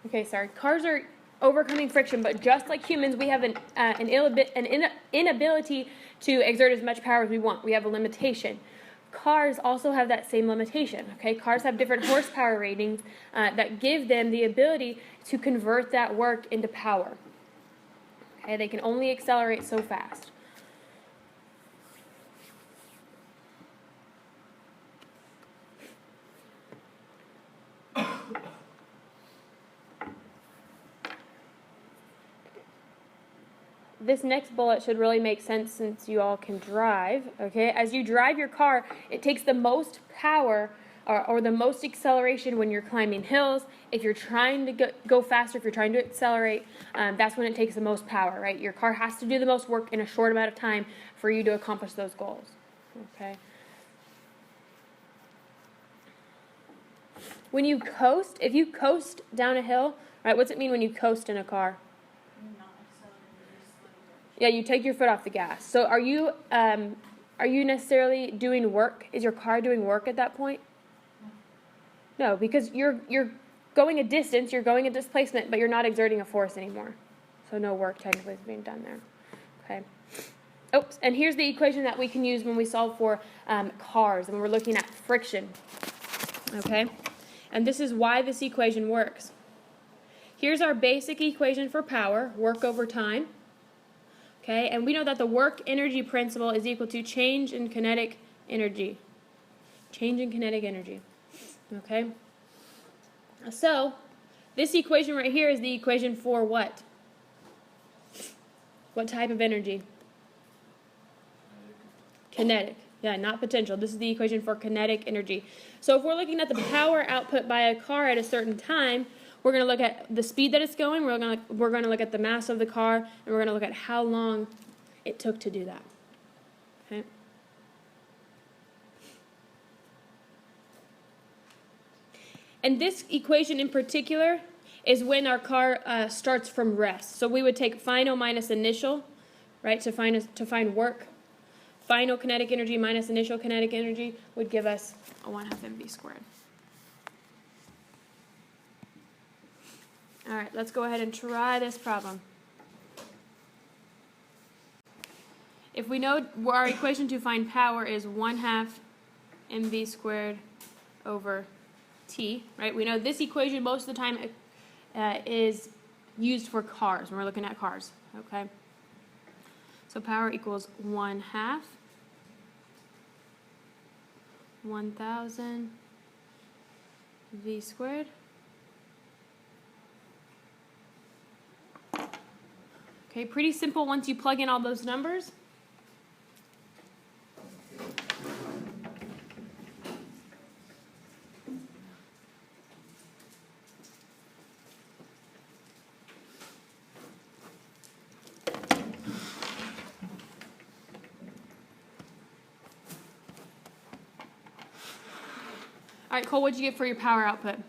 Okay, sorry. Cars are overcoming friction, but just like humans, we have an inability to exert as much power as we want. We have a limitation. Cars also have that same limitation. Okay, cars have different horsepower ratings that give them the ability to convert that work into power. Okay, they can only accelerate so fast. This next bullet should really make sense since you all can drive. Okay, as you drive your car, it takes the most power or the most acceleration when you're climbing hills. If you're trying to go faster, if you're trying to accelerate, that's when it takes the most power, right? Your car has to do the most work in a short amount of time for you to accomplish those goals. Okay. When you coast, if you coast down a hill, right, what's it mean when you coast in a car? Yeah, you take your foot off the gas. So are you necessarily doing work? Is your car doing work at that point? No, because you're going a distance, you're going a displacement, but you're not exerting a force anymore. So no work technically is being done there. Okay. Oops, and here's the equation that we can use when we solve for cars, and we're looking at friction. Okay? And this is why this equation works. Here's our basic equation for power, work over time. Okay, and we know that the work energy principle is equal to change in kinetic energy. Change in kinetic energy. Okay? So, this equation right here is the equation for what? What type of energy? Kinetic. Yeah, not potential. This is the equation for kinetic energy. So if we're looking at the power output by a car at a certain time, we're going to look at the speed that it's going, we're going to look at the mass of the car, and we're going to look at how long it took to do that. Okay? And this equation in particular is when our car starts from rest. So we would take final minus initial, right, to find work. Final kinetic energy minus initial kinetic energy would give us a 1/2 mv squared. All right, let's go ahead and try this problem. If we know our equation to find power is 1/2 mv squared over t, right? We know this equation most of the time is used for cars when we're looking at cars, okay? So power equals 1/2 1000 v squared. Okay, pretty simple once you plug in all those numbers. All right, Cole, what'd you get for your power output?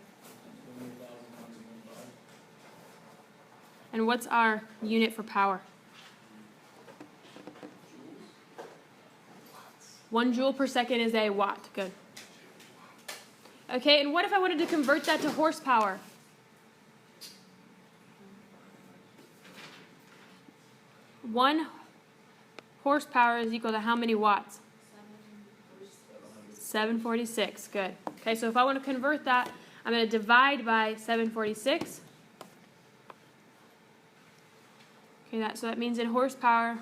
And what's our unit for power? 1 joule per second is a watt. Good. Okay, and what if I wanted to convert that to horsepower? One horsepower is equal to how many watts? 746. Good. Okay, so if I want to convert that, I'm going to divide by 746. Okay, so that means in horsepower,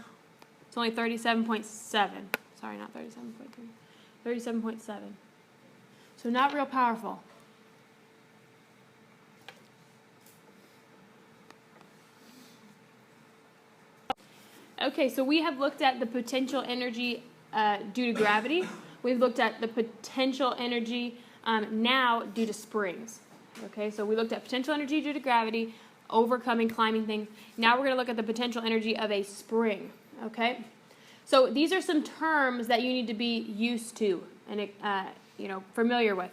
it's only 37.7. Sorry, not 37.3. 37.7. So not real powerful. Okay, so we have looked at the potential energy due to gravity. We've looked at the potential energy now due to springs. Okay, so we looked at potential energy due to gravity, overcoming, climbing things. Now we're going to look at the potential energy of a spring. Okay, so these are some terms that you need to be used to and familiar with.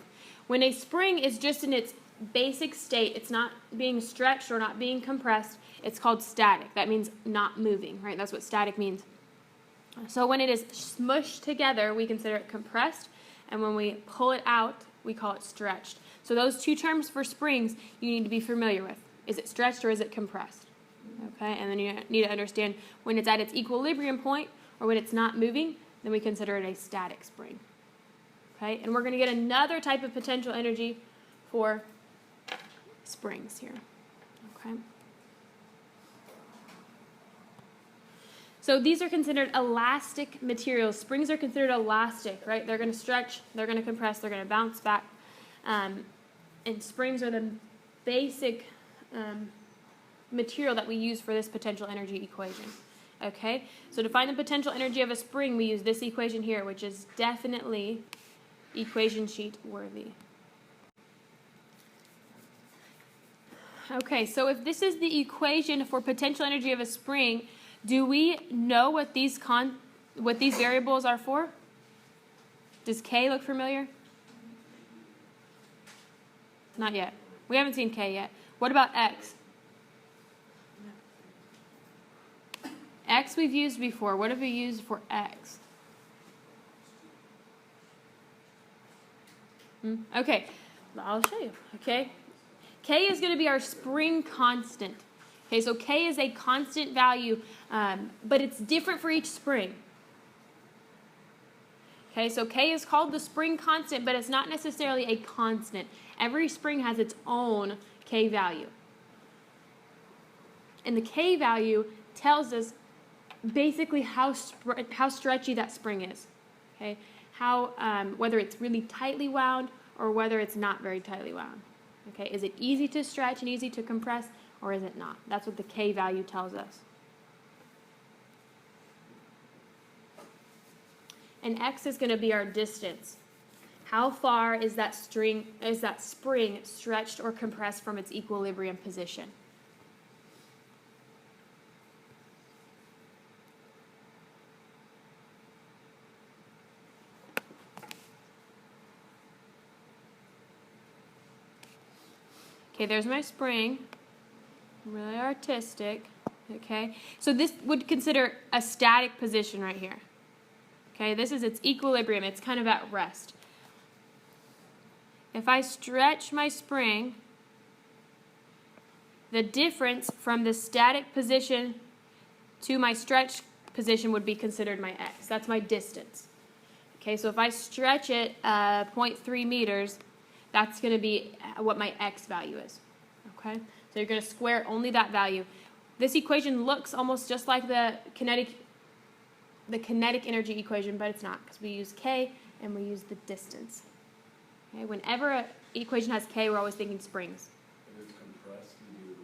When a spring is just in its basic state, it's not being stretched or not being compressed, it's called static. That means not moving, right? That's what static means. So when it is smushed together, we consider it compressed, and when we pull it out, we call it stretched. So those two terms for springs you need to be familiar with. Is it stretched or is it compressed? Okay, and then you need to understand when it's at its equilibrium point or when it's not moving, then we consider it a static spring. Okay, and we're going to get another type of potential energy for springs here. Okay. So these are considered elastic materials. Springs are considered elastic, right? They're going to stretch, they're going to compress, they're going to bounce back. And springs are the basic material that we use for this potential energy equation. Okay? So to find the potential energy of a spring, we use this equation here, which is definitely equation sheet worthy. Okay, so if this is the equation for potential energy of a spring, do we know what these variables are for? Does K look familiar? Not yet. We haven't seen K yet. What about X? X we've used before. What have we used for X? Okay, I'll show you. Okay, K is going to be our spring constant. Okay, so K is a constant value, but it's different for each spring. Okay, so K is called the spring constant, but it's not necessarily a constant. Every spring has its own K value. And the K value tells us basically how stretchy that spring is. Okay, whether it's really tightly wound or whether it's not very tightly wound. Okay, is it easy to stretch and easy to compress, or is it not? That's what the K value tells us. And X is going to be our distance. How far is that spring stretched or compressed from its equilibrium position? Okay, there's my spring. Really artistic. Okay, so this would consider a static position right here. Okay, this is its equilibrium. It's kind of at rest. If I stretch my spring, the difference from the static position to my stretch position would be considered my X. That's my distance. Okay, so if I stretch it 0.3 meters, that's going to be what my X value is. Okay, so you're going to square only that value. This equation looks almost just like the kinetic energy equation, but it's not, because we use K and we use the distance. Okay, whenever an equation has K, we're always thinking springs. If it's compressed, you do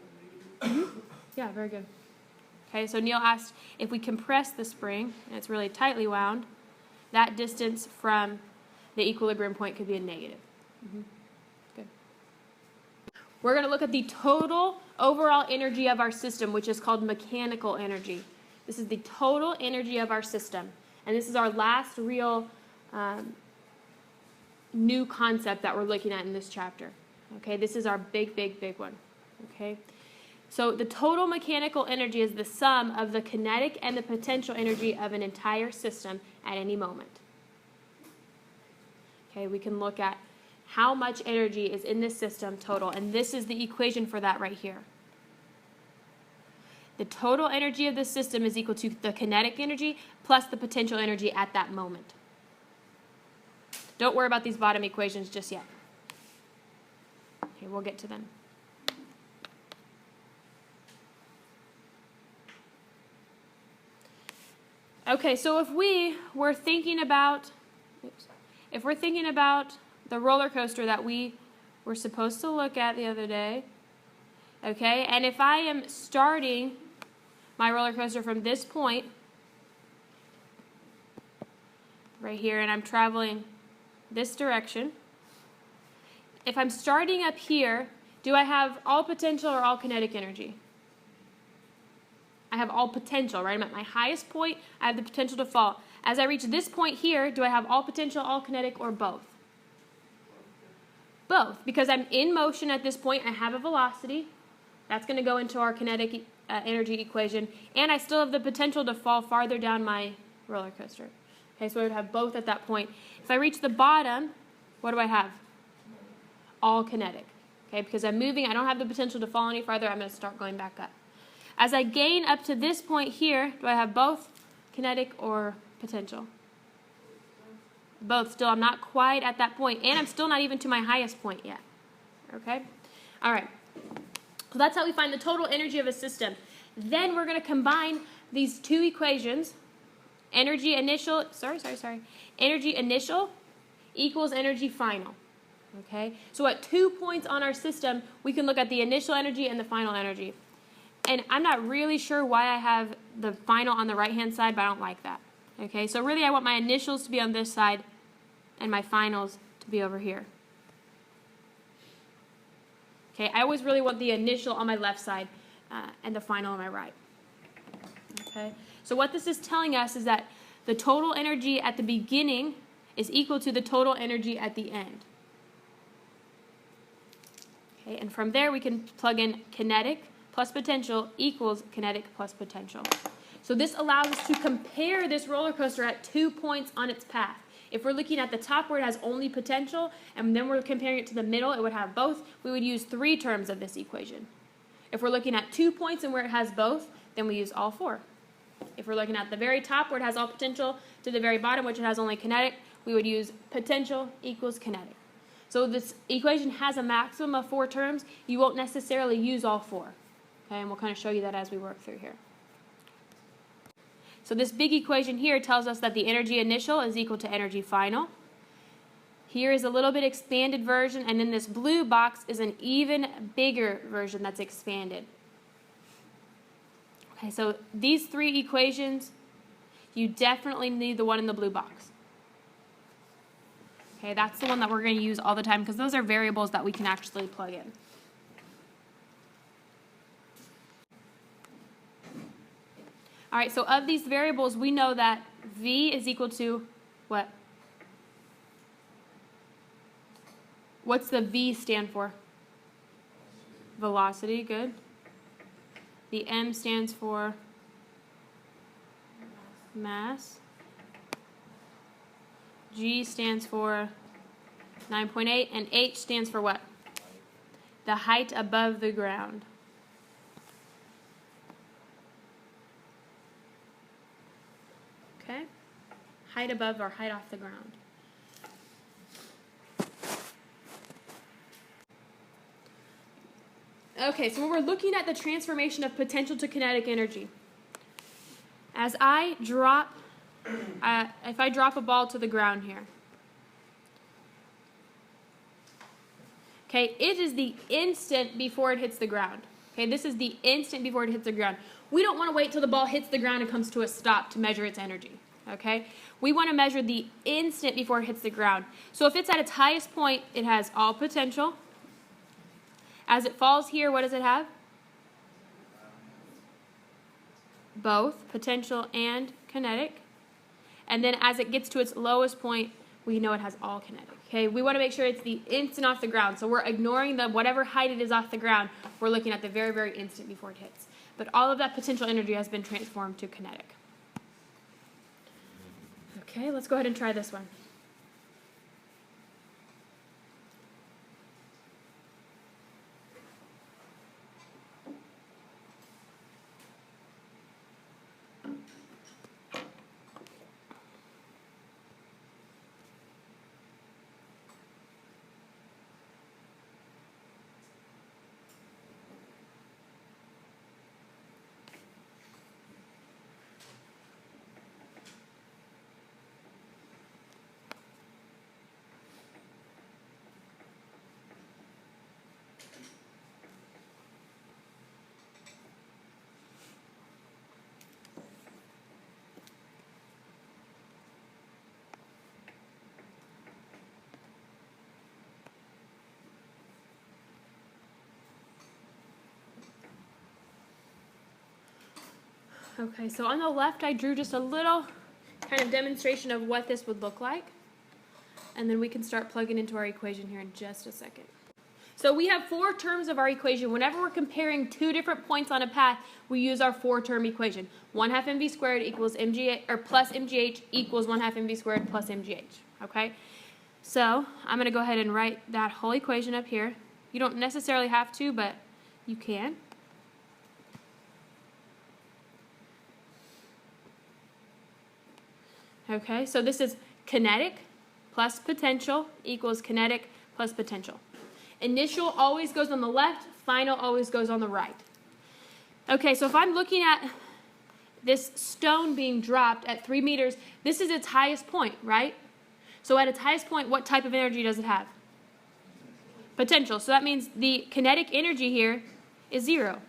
a negative. Yeah, very good. Okay, so Neil asked if we compress the spring and it's really tightly wound, that distance from the equilibrium point could be a negative. Good. We're going to look at the total overall energy of our system, which is called mechanical energy. This is the total energy of our system. And this is our last real new concept that we're looking at in this chapter. Okay, this is our big one. Okay, so the total mechanical energy is the sum of the kinetic and the potential energy of an entire system at any moment. Okay, we can look at how much energy is in this system total, and this is the equation for that right here. The total energy of the system is equal to the kinetic energy plus the potential energy at that moment. Don't worry about these bottom equations just yet. Okay, we'll get to them. Okay, so if we're thinking about the roller coaster that we were supposed to look at the other day, okay, and if I am starting my roller coaster from this point right here, and I'm traveling this direction, if I'm starting up here, do I have all potential or all kinetic energy? I have all potential, right? I'm at my highest point. I have the potential to fall. As I reach this point here, do I have all potential, all kinetic, or both? Both, because I'm in motion at this point. I have a velocity. That's going to go into our kinetic energy equation. And I still have the potential to fall farther down my roller coaster. Okay, so I would have both at that point. If I reach the bottom, what do I have? All kinetic. Okay, because I'm moving, I don't have the potential to fall any farther, I'm going to start going back up. As I gain up to this point here, do I have both kinetic or potential? Both. Still, I'm not quite at that point, and I'm still not even to my highest point yet. Okay? All right. So that's how we find the total energy of a system. Then we're going to combine these two equations. Energy initial equals energy final. Okay? So at 2 points on our system, we can look at the initial energy and the final energy. And I'm not really sure why I have the final on the right-hand side, but I don't like that. Okay? So really I want my initials to be on this side and my finals to be over here. Okay? I always really want the initial on my left side and the final on my right. Okay? So what this is telling us is that the total energy at the beginning is equal to the total energy at the end. Okay, and from there we can plug in kinetic plus potential equals kinetic plus potential. So this allows us to compare this roller coaster at 2 points on its path. If we're looking at the top where it has only potential, and then we're comparing it to the middle, it would have both, we would use 3 terms of this equation. If we're looking at 2 points and where it has both, then we use all 4. If we're looking at the very top where it has all potential to the very bottom which it has only kinetic, we would use potential equals kinetic. So this equation has a maximum of 4 terms. You won't necessarily use all 4. Okay, and we'll kind of show you that as we work through here. So this big equation here tells us that the energy initial is equal to energy final. Here is a little bit expanded version, and in this blue box is an even bigger version that's expanded. Okay, so these 3 equations, you definitely need the one in the blue box. Okay, that's the one that we're going to use all the time because those are variables that we can actually plug in. All right, so of these variables, we know that V is equal to what? What's the V stand for? Velocity, good. The M stands for mass. G stands for 9.8, and H stands for what? The height above the ground. Okay? Height above or height off the ground. Okay, so when we're looking at the transformation of potential to kinetic energy, as I drop, if I drop a ball to the ground here, okay, it is the instant before it hits the ground. Okay, this is the instant before it hits the ground. We don't want to wait till the ball hits the ground and comes to a stop to measure its energy. Okay, we want to measure the instant before it hits the ground. So if it's at its highest point, it has all potential. As it falls here, what does it have? Both potential and kinetic. And then as it gets to its lowest point, we know it has all kinetic. Okay, we want to make sure it's the instant off the ground. So we're ignoring the whatever height it is off the ground. We're looking at the very, very instant before it hits. But all of that potential energy has been transformed to kinetic. Okay, let's go ahead and try this one. Okay, so on the left I drew just a little kind of demonstration of what this would look like. And then we can start plugging into our equation here in just a second. So we have 4 terms of our equation. Whenever we're comparing 2 different points on a path, we use our 4-term equation. 1/2 mv squared equals mgh, or plus mgh equals 1/2 mv squared plus mgh. Okay? So I'm going to go ahead and write that whole equation up here. You don't necessarily have to, but you can. Okay, so this is kinetic plus potential equals kinetic plus potential. Initial always goes on the left, final always goes on the right. Okay, so if I'm looking at this stone being dropped at 3 meters, this is its highest point, right? So at its highest point, what type of energy does it have? Potential. So that means the kinetic energy here is 0.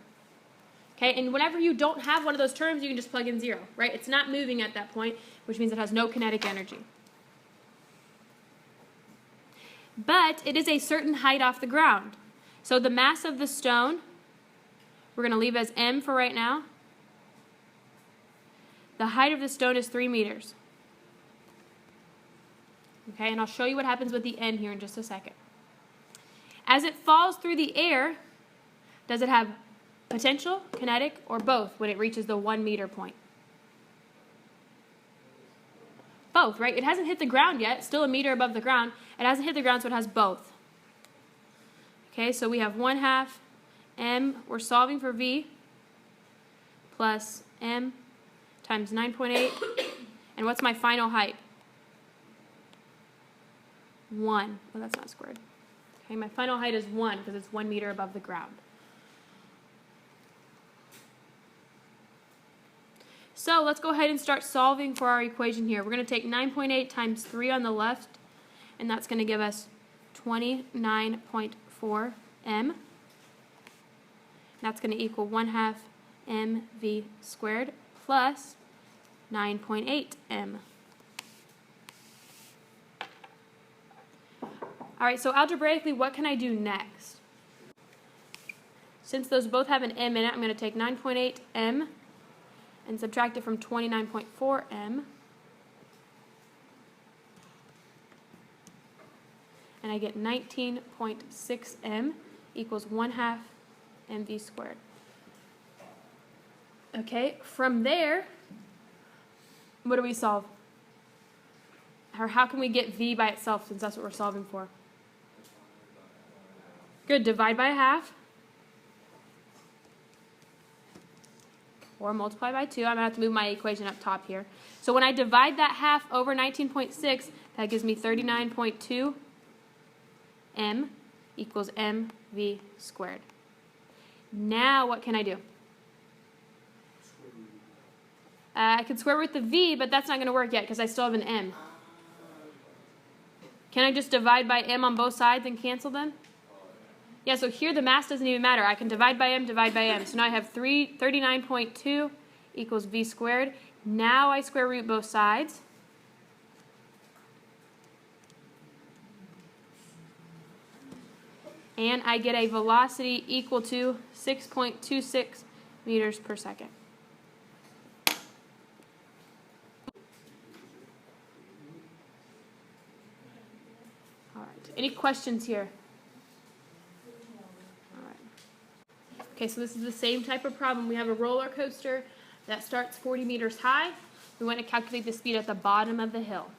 Okay, and whenever you don't have one of those terms, you can just plug in 0, right? It's not moving at that point, which means it has no kinetic energy. But it is a certain height off the ground. So the mass of the stone, we're going to leave as m for right now. The height of the stone is 3 meters. Okay, and I'll show you what happens with the n here in just a second. As it falls through the air, does it have potential, kinetic, or both when it reaches the 1 meter point? Both, right? It hasn't hit the ground yet. It's still a meter above the ground. It hasn't hit the ground, so it has both. Okay, so we have 1/2 m. We're solving for v plus m times 9.8. And what's my final height? 1. Well, that's not squared. Okay, my final height is 1 because it's 1 meter above the ground. So let's go ahead and start solving for our equation here. We're going to take 9.8 times 3 on the left, and that's going to give us 29.4 m. That's going to equal 1/2 mv squared plus 9.8 m. All right, so algebraically, what can I do next? Since those both have an m in it, I'm going to take 9.8 m and subtract it from 29.4 m. And I get 19.6 m equals 1/2 mv squared. Okay, from there, what do we solve? Or how can we get v by itself, since that's what we're solving for? Good, divide by 1/2. Or multiply by 2. I'm going to have to move my equation up top here. So when I divide that 1/2 over 19.6, that gives me 39.2 m equals mv squared. Now what can I do? I could square root the v, but that's not going to work yet because I still have an m. Can I just divide by m on both sides and cancel them? Yeah, so here the mass doesn't even matter. I can divide by m, divide by m. So now I have 39.2 equals v squared. Now I square root both sides. And I get a velocity equal to 6.26 meters per second. All right, any questions here? Okay, so this is the same type of problem. We have a roller coaster that starts 40 meters high. We want to calculate the speed at the bottom of the hill.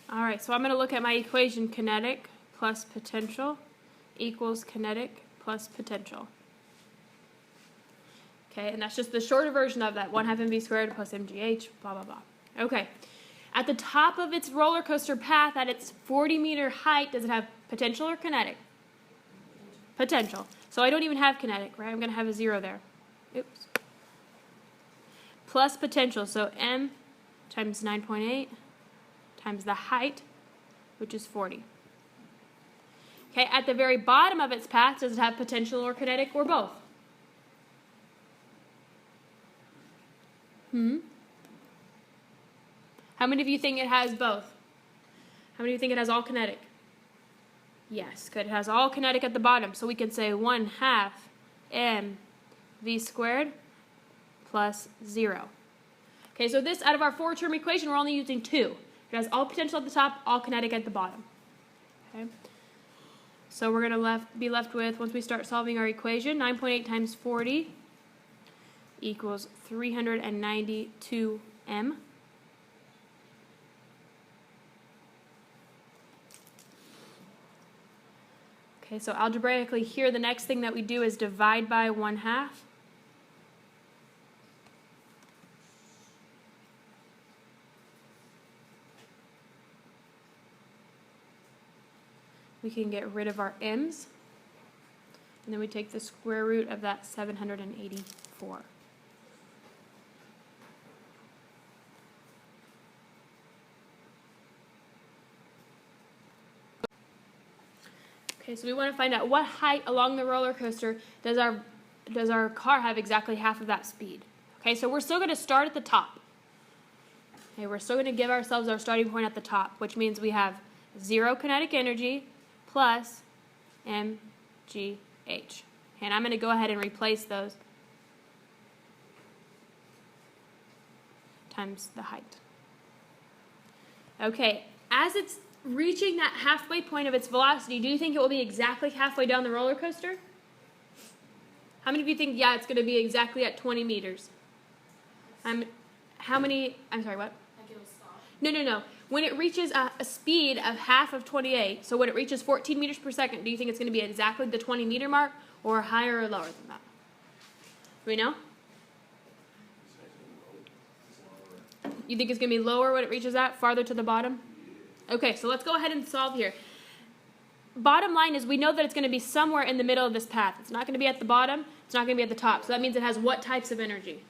All right, so I'm going to look at my equation kinetic plus potential equals kinetic plus potential. Okay, and that's just the shorter version of that, 1/2 mv squared plus mgh, blah, blah, blah. Okay, at the top of its roller coaster path, at its 40-meter height, does it have potential or kinetic? Potential. So I don't even have kinetic, right? I'm going to have a 0 there. Oops. Plus potential. So m times 9.8 times the height, which is 40. Okay, at the very bottom of its path, does it have potential or kinetic or both? How many of you think it has both? How many of you think it has all kinetic? Yes, good. It has all kinetic at the bottom. So we can say 1/2 mv squared plus 0. Okay, so this, out of our 4-term equation, we're only using 2. It has all potential at the top, all kinetic at the bottom. Okay. So we're going to be left with, once we start solving our equation, 9.8 times 40 equals 392 m. Okay, so algebraically here, the next thing that we do is divide by 1/2. We can get rid of our m's, and then we take the square root of that 784. Okay, so we want to find out what height along the roller coaster does our car have exactly half of that speed. Okay, so we're still going to start at the top. Okay, we're still going to give ourselves our starting point at the top, which means we have 0 kinetic energy plus mgh. And I'm going to go ahead and replace those times the height. Okay, as it's reaching that halfway point of its velocity, do you think it will be exactly halfway down the roller coaster? How many of you think, yeah, it's going to be exactly at 20 meters? How many, I'm sorry, what? Like it will stop. No. When it reaches a speed of half of 28, so when it reaches 14 meters per second, do you think it's going to be exactly the 20 meter mark or higher or lower than that? Do we know? You think it's going to be lower when it reaches that, farther to the bottom? Okay, so let's go ahead and solve here. Bottom line is we know that it's going to be somewhere in the middle of this path. It's not going to be at the bottom. It's not going to be at the top. So that means it has what types of energy?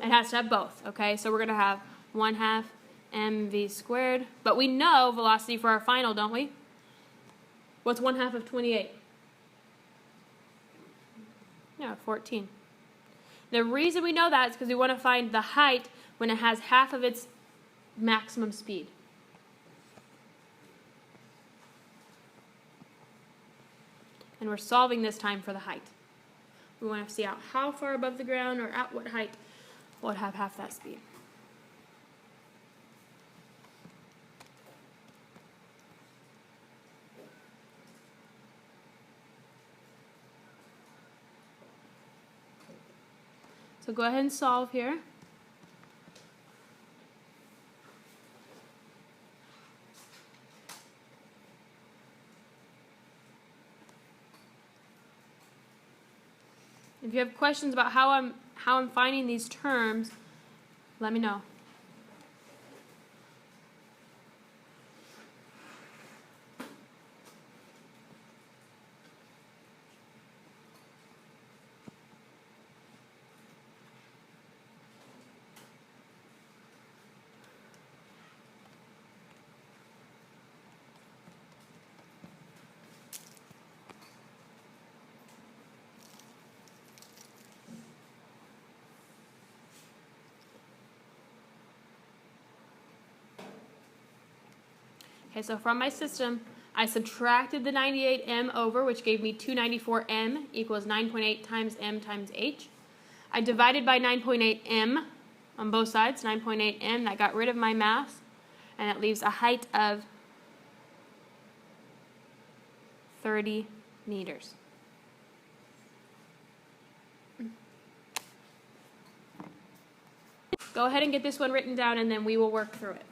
It has to have both. Okay, so we're going to have 1/2 mv squared. But we know velocity for our final, don't we? What's 1/2 of 28? Yeah, 14. The reason we know that is because we want to find the height when it has half of its maximum speed. And we're solving this time for the height. We want to see out how far above the ground or at what height will it have half that speed. So go ahead and solve here. If you have questions about how I'm finding these terms, let me know. Okay, so from my system, I subtracted the 98m over, which gave me 294m equals 9.8 times m times h. I divided by 9.8m on both sides, 9.8m. That got rid of my mass, and it leaves a height of 30 meters. Go ahead and get this one written down, and then we will work through it.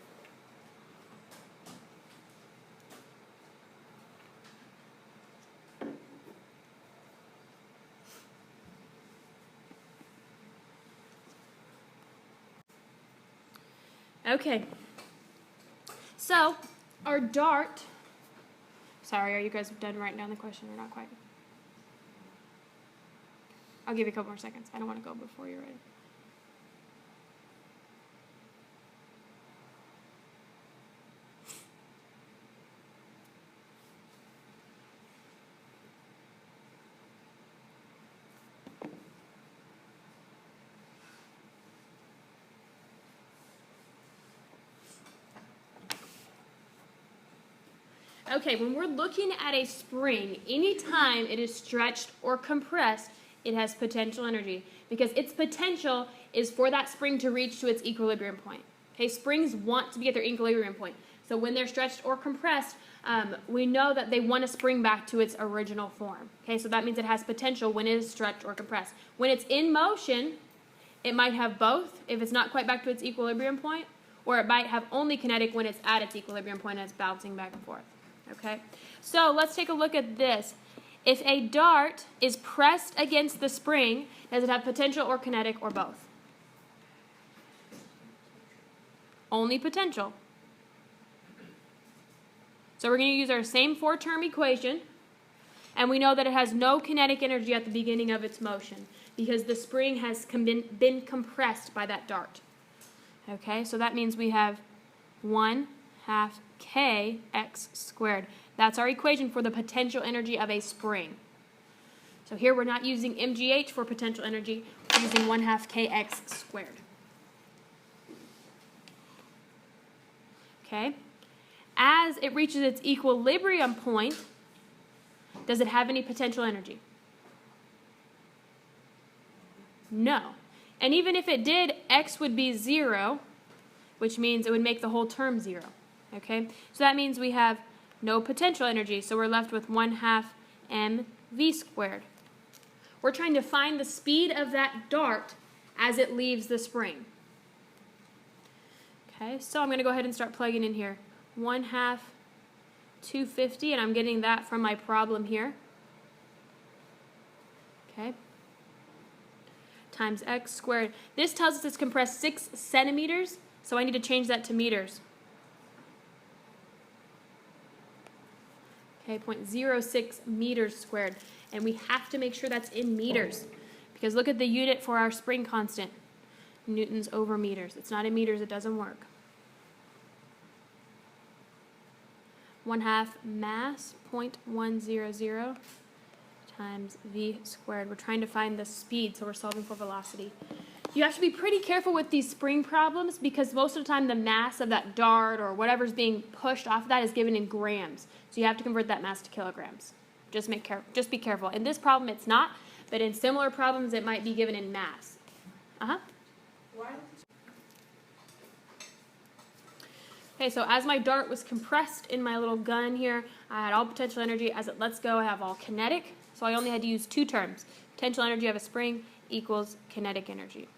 Okay, so our dart Sorry, are you guys done writing down the question or not quite? I'll give you a couple more seconds. I don't want to go before you're ready. Okay, when we're looking at a spring, anytime it is stretched or compressed, it has potential energy because its potential is for that spring to reach to its equilibrium point. Okay, springs want to be at their equilibrium point. So when they're stretched or compressed, we know that they want to spring back to its original form. Okay, so that means it has potential when it is stretched or compressed. When it's in motion, it might have both if it's not quite back to its equilibrium point, or it might have only kinetic when it's at its equilibrium point and it's bouncing back and forth. Okay, so let's take a look at this. If a dart is pressed against the spring, does it have potential or kinetic or both? Only potential. So we're going to use our same four-term equation, and we know that it has no kinetic energy at the beginning of its motion because the spring has been compressed by that dart. Okay, so that means we have 1/2 kx squared. That's our equation for the potential energy of a spring. So here we're not using mgh for potential energy, we're using 1/2 kx squared. Okay, as it reaches its equilibrium point, does it have any potential energy? No. And even if it did, x would be 0, which means it would make the whole term 0. Okay, so that means we have no potential energy, so we're left with 1/2 mv squared. We're trying to find the speed of that dart as it leaves the spring. Okay, so I'm going to go ahead and start plugging in here. 1/2 250, and I'm getting that from my problem here. Okay, times x squared. This tells us it's compressed 6 centimeters, so I need to change that to meters. Okay, 0.06 meters squared. And we have to make sure that's in meters because look at the unit for our spring constant. Newtons over meters. It's not in meters, it doesn't work. 1/2 mass, 0.100 times v squared. We're trying to find the speed, so we're solving for velocity. You have to be pretty careful with these spring problems because most of the time the mass of that dart or whatever's being pushed off of that is given in grams. So you have to convert that mass to kilograms. Just be careful. In this problem it's not, but in similar problems it might be given in mass. Okay, so as my dart was compressed in my little gun here, I had all potential energy. As it lets go, I have all kinetic. So I only had to use two terms. Potential energy of a spring equals kinetic energy.